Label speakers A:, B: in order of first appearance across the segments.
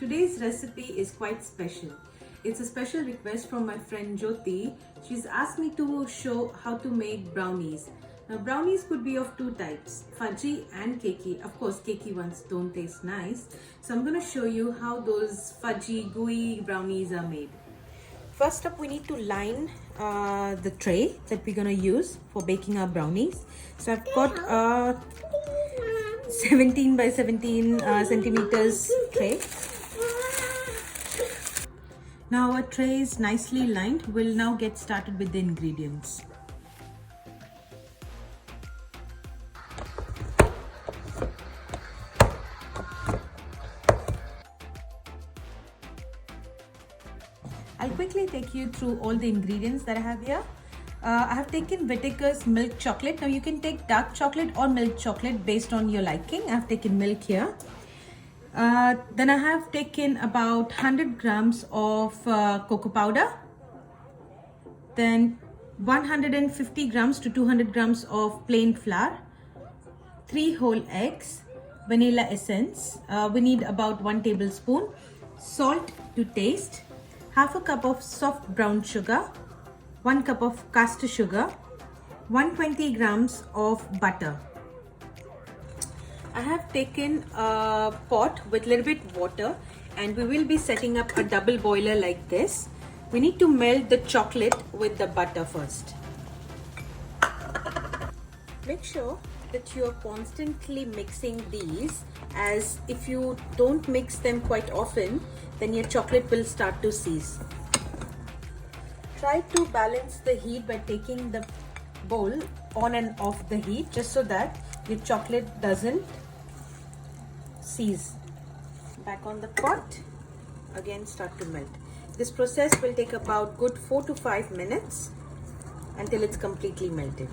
A: Today's recipe is quite special. It's a special request from my friend Jyoti. She's asked me to show how to make brownies. Now brownies could be of two types, fudgy and cakey. Of course cakey ones don't taste nice. So I'm going to show you how those fudgy gooey brownies are made. First up we need to line the tray that we're going to use for baking our brownies. So I've got a 17 by 17 centimeters tray. Now our tray is nicely lined. We'll now get started with the ingredients. I'll quickly take you through all the ingredients that I have here. I have taken Whittaker's milk chocolate. Now you can take dark chocolate or milk chocolate based on your liking. I have taken milk here. Then I have taken about 100 grams of cocoa powder. Then 150 grams to 200 grams of plain flour. 3 whole eggs. Vanilla essence. We need about 1 tablespoon. Salt to taste. Half a cup of soft brown sugar. 1 cup of caster sugar. 120 grams of butter. I have taken a pot with a little bit water and we will be setting up a double boiler like this. We need to melt the chocolate with the butter first. Make sure that you are constantly mixing these, as if you don't mix them quite often, then your chocolate will start to seize. Try to balance the heat by taking the bowl on and off the heat, just so that your chocolate doesn't seize. Back on the pot, again start to melt. This process will take about good 4 to 5 minutes until it's completely melted.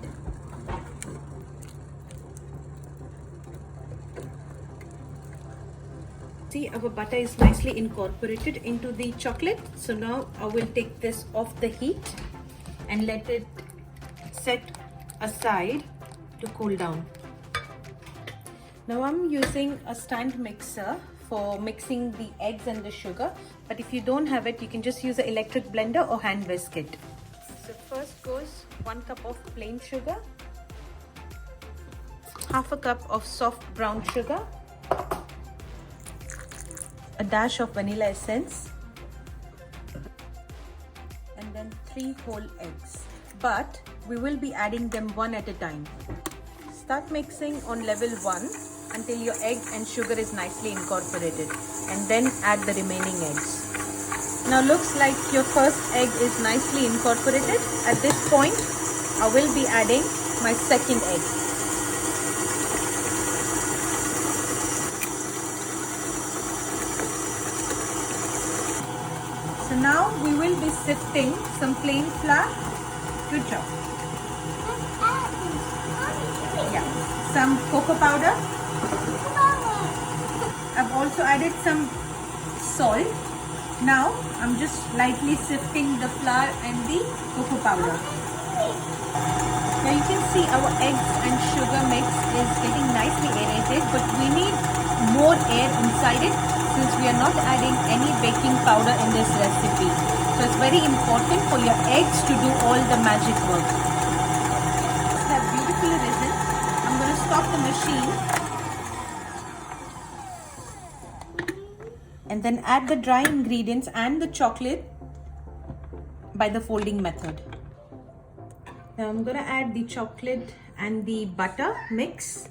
A: See, our butter is nicely incorporated into the chocolate. So now I will take this off the heat and let it set aside to cool down. Now I'm using a stand mixer for mixing the eggs and the sugar, but if you don't have it, you can just use an electric blender or hand whisk it. So first goes 1 cup of plain sugar, half a cup of soft brown sugar, a dash of vanilla essence, and then 3 whole eggs. But we will be adding them one at a time. Start mixing on level 1 until your egg and sugar is nicely incorporated, and then add the remaining eggs. Now looks like your first egg is nicely incorporated. At this point, I will be adding my second egg. So now we will be sifting some plain flour to chop. Yeah, some cocoa powder. I've also added some salt. Now I'm just lightly sifting the flour and the cocoa powder. Now you can see our eggs and sugar mix is getting nicely aerated, but we need more air inside it since we are not adding any baking powder in this recipe. So it's very important for your eggs to do all the magic work. They have beautifully risen. I'm going to stop the machine and then add the dry ingredients and the chocolate by the folding method. Now I'm going to add the chocolate and the butter mix.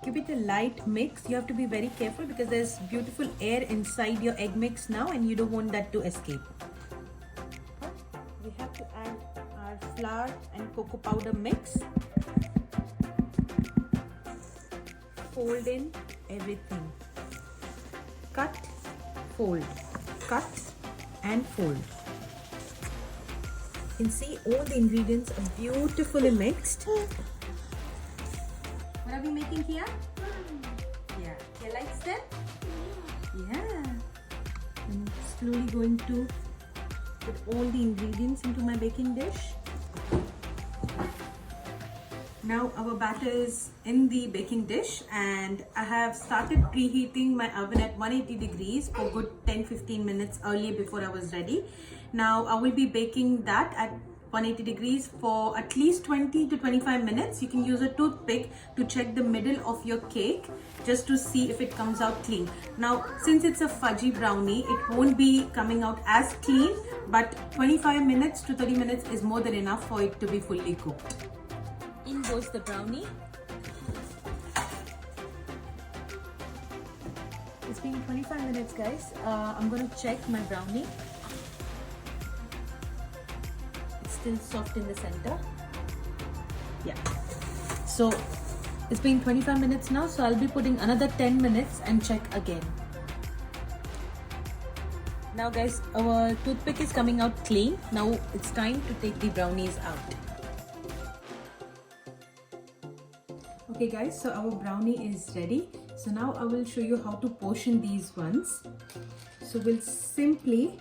A: Give it a light mix. You have to be very careful because there's beautiful air inside your egg mix now and you don't want that to escape. We have to add our flour and cocoa powder mix. Fold in everything. Cut, fold, cut and fold. You can see all the ingredients are beautifully mixed. What are we making here? Yeah, you like that? Yeah. I'm slowly going to put all the ingredients into my baking dish. Now our batter is in the baking dish and I have started preheating my oven at 180 degrees for good 10-15 minutes earlier before I was ready. Now I will be baking that at 180 degrees for at least 20 to 25 minutes. You can use a toothpick to check the middle of your cake just to see if it comes out clean. Now since it's a fudgy brownie, it won't be coming out as clean, but 25 minutes to 30 minutes is more than enough for it to be fully cooked. In goes the brownie. It's been 25 minutes, guys. I'm going to check my brownie. It's still soft in the center. Yeah. So it's been 25 minutes now, so I'll be putting another 10 minutes and check again. Now guys, our toothpick is coming out clean. Now it's time to take the brownies out. Okay guys, so our brownie is ready. So now I will show you how to portion these ones. So we'll simply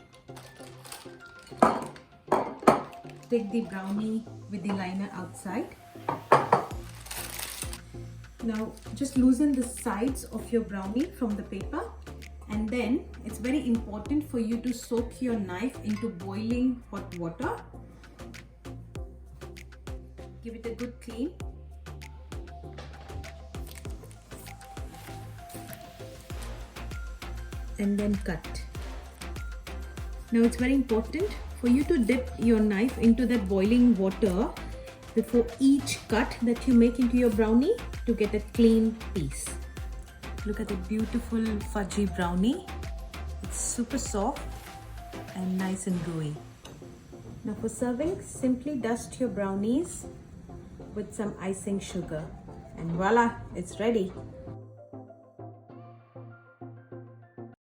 A: take the brownie with the liner outside. Now just loosen the sides of your brownie from the paper, and then it's very important for you to soak your knife into boiling hot water. Give it a good clean. And then cut. Now it's very important for you to dip your knife into that boiling water before each cut that you make into your brownie to get a clean piece. Look at the beautiful fudgy brownie. It's super soft and nice and gooey. Now for serving, simply dust your brownies with some icing sugar and voila, it's ready.